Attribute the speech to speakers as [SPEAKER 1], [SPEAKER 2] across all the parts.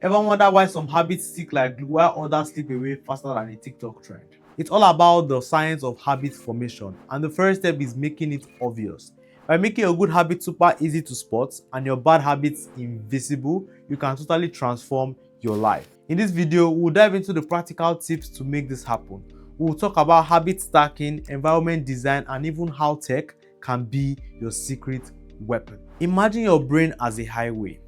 [SPEAKER 1] Ever wonder why some habits stick like glue while others slip away faster than a TikTok trend? It's all about the science of habit formation, and the first step is making it obvious. By making a good habit super easy to spot and your bad habits invisible, you can totally transform your life. In this video, we'll dive into the practical tips to make this happen. We'll talk about habit stacking, environment design, and even how tech can be your secret weapon. Imagine your brain as a highway.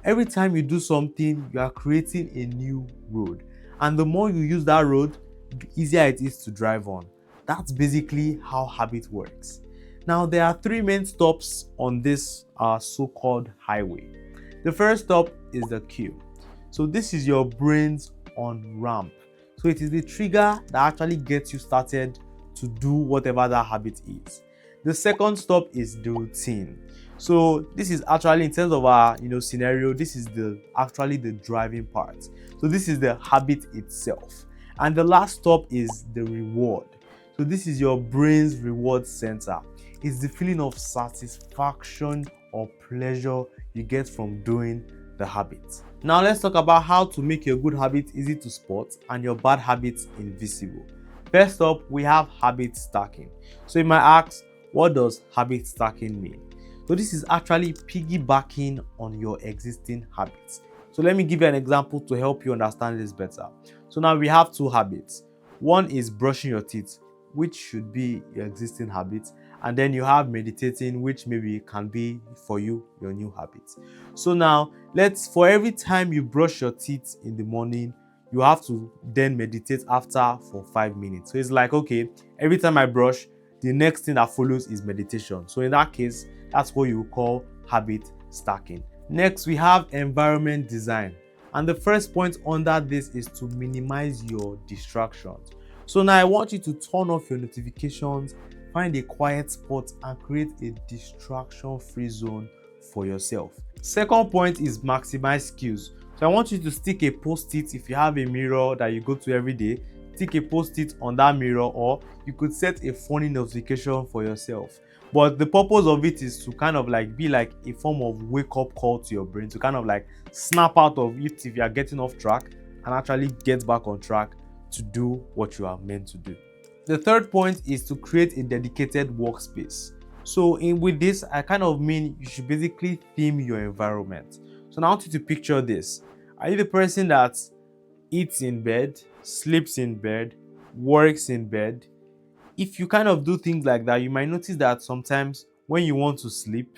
[SPEAKER 1] Every time you do something, you are creating a new road. And the more you use that road, the easier it is to drive on. That's basically how habit works. Now, there are three main stops on this so-called highway. The first stop is the cue. So this is your brain's on-ramp. So it is the trigger that actually gets you started to do whatever that habit is. The second stop is the routine. So this is actually, in terms of our scenario, this is actually the driving part. So this is the habit itself. And the last stop is the reward. So this is your brain's reward center. It's the feeling of satisfaction or pleasure you get from doing the habit. Now let's talk about how to make your good habit easy to spot and your bad habits invisible. First up, we have habit stacking. So you might ask, what does habit stacking mean? So this is actually piggybacking on your existing habits. So let me give you an example to help you understand this better. So now we have two habits. One is brushing your teeth, which should be your existing habit. And then you have meditating, which maybe can be for you your new habit. So now for every time you brush your teeth in the morning, you have to then meditate after for 5 minutes. So it's like, okay, every time I brush, the next thing that follows is meditation. So in that case, that's what you call habit stacking. Next, we have environment design. And the first point under this is to minimize your distractions. So now I want you to turn off your notifications, find a quiet spot, and create a distraction-free zone for yourself. Second point is maximize cues. So I want you to stick a post-it. If you have a mirror that you go to every day, stick a post-it on that mirror, or you could set a funny notification for yourself. But the purpose of it is to kind of be like a form of wake-up call to your brain, to kind of snap out of it if you are getting off track and actually get back on track to do what you are meant to do. The third point is to create a dedicated workspace. So with this, I kind of mean you should basically theme your environment. So now I want you to picture this. Are you the person that eats in bed, sleeps in bed, works in bed? If you kind of do things like that, you might notice that sometimes when you want to sleep,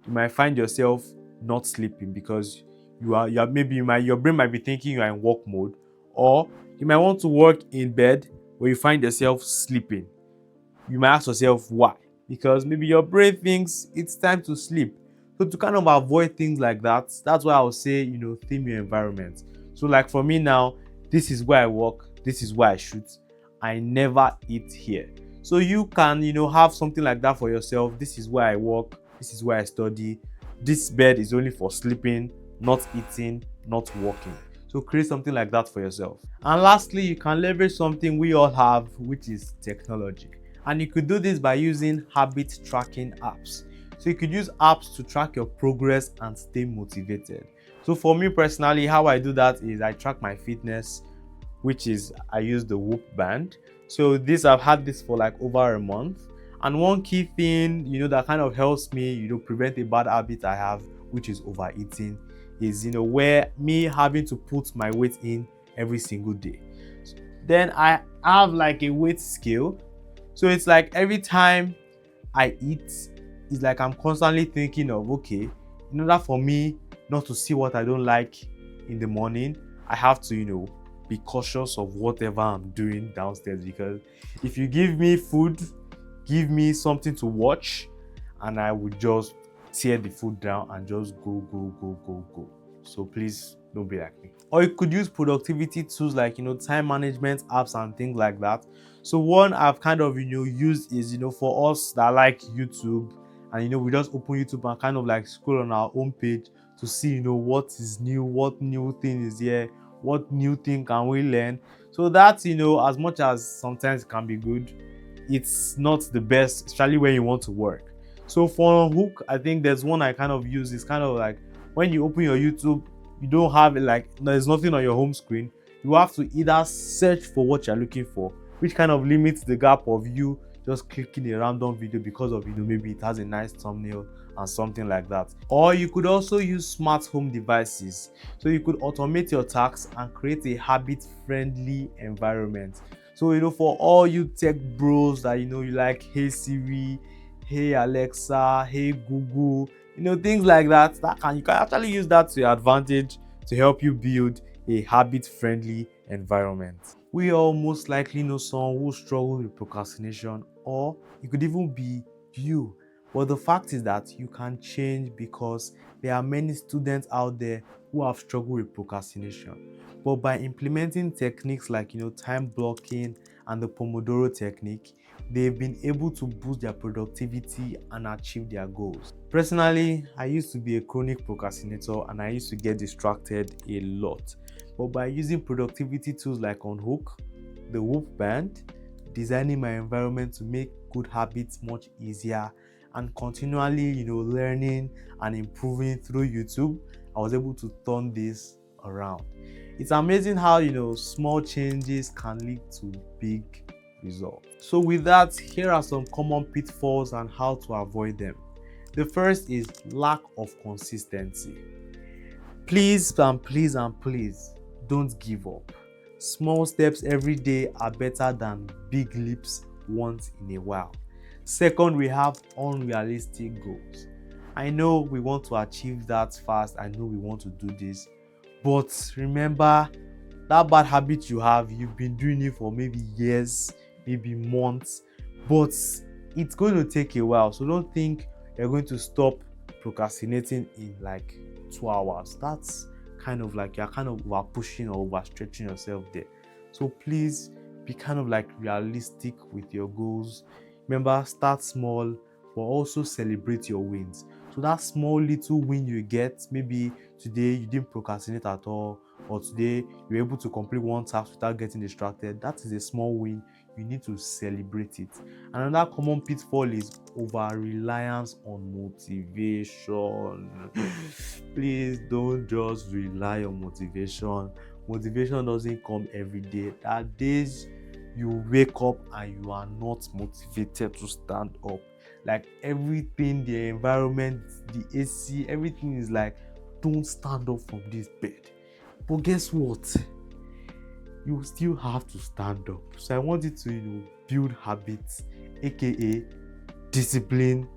[SPEAKER 1] you might find yourself not sleeping because your brain might be thinking you are in work mode, or you might want to work in bed where you find yourself sleeping. You might ask yourself why, because maybe your brain thinks it's time to sleep. So to kind of avoid things like that, that's why I would say theme your environment. So like for me now, this is where I work, this is where I shoot. I never eat here. So you can, have something like that for yourself. This is where I work. This is where I study. This bed is only for sleeping, not eating, not working. So create something like that for yourself. And lastly, you can leverage something we all have, which is technology. And you could do this by using habit tracking apps. So you could use apps to track your progress and stay motivated. So for me personally, how I do that is I track my fitness, which is I use the Whoop band. So I've had this for over a month. And one key thing, that kind of helps me, prevent a bad habit I have, which is overeating, is, where me having to put my weight in every single day. Then I have a weight scale. So it's every time I eat, it's I'm constantly thinking of, okay, in order for me not to see what I don't like in the morning, I have to, be cautious of whatever I'm doing downstairs, because if you give me food, give me something to watch, and I would just tear the food down and just go. So please don't be like me. Or you could use productivity tools like time management apps and things like that. So one I've kind of used is for us that like YouTube, and we just open YouTube and kind of scroll on our own page to see what is new, what new thing is here, what new thing can we learn. So that's as much as sometimes it can be good, it's not the best, especially when you want to work. So for Hook, I think there's one I kind of use. It's kind of when you open your YouTube, you don't have like there's nothing on your home screen, you have to either search for what you're looking for, which kind of limits the gap of you just clicking a random video because of maybe it has a nice thumbnail and something like that. Or you could also use smart home devices, so you could automate your tasks and create a habit friendly environment. So for all you tech bros that you like, hey Siri, hey Alexa, hey Google, things like that, you can actually use that to your advantage to help you build a habit friendly environment. We all most likely know someone who struggles with procrastination, or it could even be you. But the fact is that you can change, because there are many students out there who have struggled with procrastination. But by implementing techniques like time blocking and the Pomodoro technique, they've been able to boost their productivity and achieve their goals. Personally, I used to be a chronic procrastinator and I used to get distracted a lot. But by using productivity tools like Unhook, the Whoop Band, designing my environment to make good habits much easier, and continually learning and improving through YouTube, I was able to turn this around. It's amazing how small changes can lead to big results. So with that, here are some common pitfalls and how to avoid them. The first is lack of consistency. Please and please and please don't give up. Small steps every day are better than big leaps once in a while. Second, we have unrealistic goals. I know we want to achieve that fast. I know we want to do this. But remember, that bad habit you've been doing it for maybe years, maybe months, but it's going to take a while. So don't think you're going to stop procrastinating in like 2 hours. That's kind of like you're kind of over pushing or overstretching yourself there. So please be kind of like realistic with your goals. Remember, start small, but also celebrate your wins. So that small little win you get, maybe today you didn't procrastinate at all, or today you're able to complete one task without getting distracted, that is a small win. You need to celebrate it. Another common pitfall is over-reliance on motivation. Please don't just rely on motivation. Motivation doesn't come every day. There are days you wake up and you are not motivated to stand up. Like everything, the environment, the AC, everything is like, don't stand up from this bed. But guess what? You still have to stand up. So I want you to build habits, aka discipline,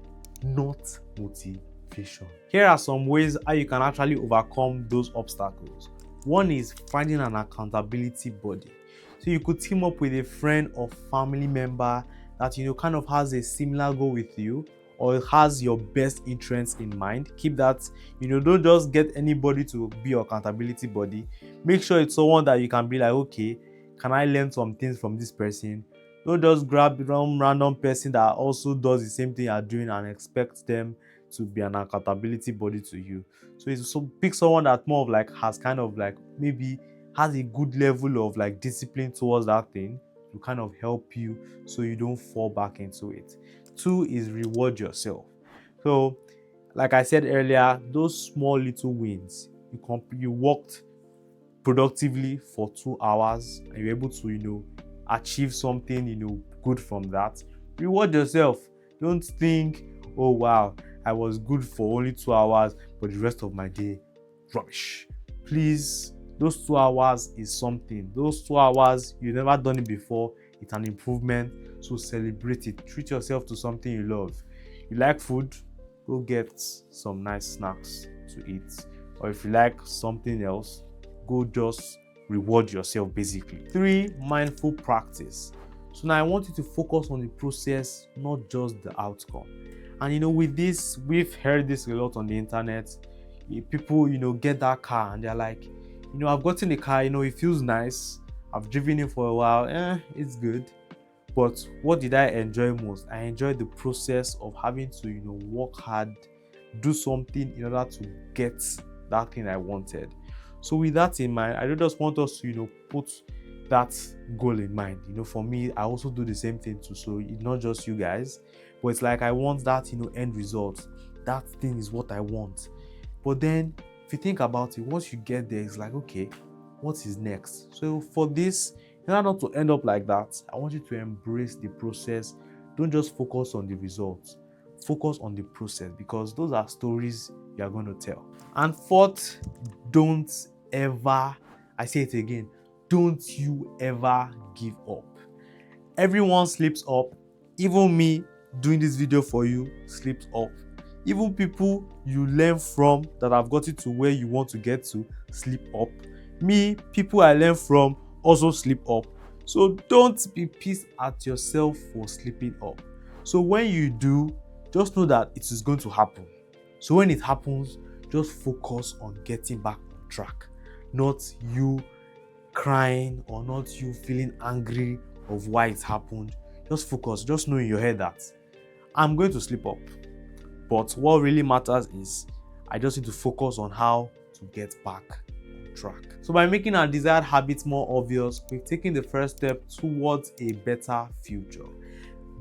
[SPEAKER 1] not motivation. Here are some ways how you can actually overcome those obstacles. One is finding an accountability buddy. So you could team up with a friend or family member that kind of has a similar goal with you, or has your best interests in mind. Keep that, don't just get anybody to be your accountability buddy. Make sure it's someone that you can be like, okay, can I learn some things from this person? Don't just grab some random person that also does the same thing you're doing and expect them to be an accountability buddy to you. So pick someone that more of like has kind of like maybe has a good level of like discipline towards that thing to kind of help you so you don't fall back into it. 2 is reward yourself. So like I said earlier, those small little wins, you worked productively for 2 hours and you're able to achieve something good from that. Reward yourself. Don't think, oh wow, I was good for only 2 hours but the rest of my day rubbish. Please, those 2 hours is something. Those 2 hours, you've never done it before. It's an improvement. So celebrate it. Treat yourself to something you love. You like food? Go get some nice snacks to eat. Or if you like something else, go just reward yourself basically. 3, mindful practice. So now I want you to focus on the process, not just the outcome. And with this, we've heard this a lot on the internet. People, get that car and they're like, I've gotten a car, it feels nice. I've driven it for a while. It's good. But what did I enjoy most? I enjoyed the process of having to, work hard, do something in order to get that thing I wanted. So with that in mind, I just want us to, put that goal in mind. For me, I also do the same thing too. So it's not just you guys, but it's like I want that, end result. That thing is what I want. But then If you think about it, once you get there, it's like, okay, what is next? So for this, in order not to end up like that, I want you to embrace the process. Don't just focus on the results. Focus on the process, because those are stories you are going to tell. And fourth, don't ever, I say it again, don't you ever give up. Everyone sleeps up. Even me doing this video for you sleeps up. Even people you learn from that have got you to where you want to get to sleep up. Me, people I learn from also sleep up. So don't be pissed at yourself for sleeping up. So when you do, just know that it is going to happen. So when it happens, just focus on getting back on track, not you crying or not you feeling angry of why it happened. Just focus, just know in your head that I'm going to slip up, but what really matters is I just need to focus on how to get back on track. So by making our desired habits more obvious, we've taken the first step towards a better future.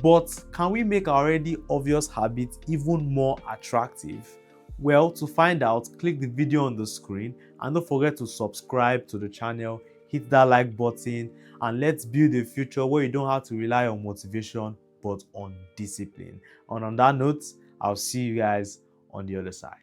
[SPEAKER 1] But can we make our already obvious habits even more attractive? Well, to find out, click the video on the screen and don't forget to subscribe to the channel, hit that like button, and let's build a future where you don't have to rely on motivation but on discipline. And on that note, I'll see you guys on the other side.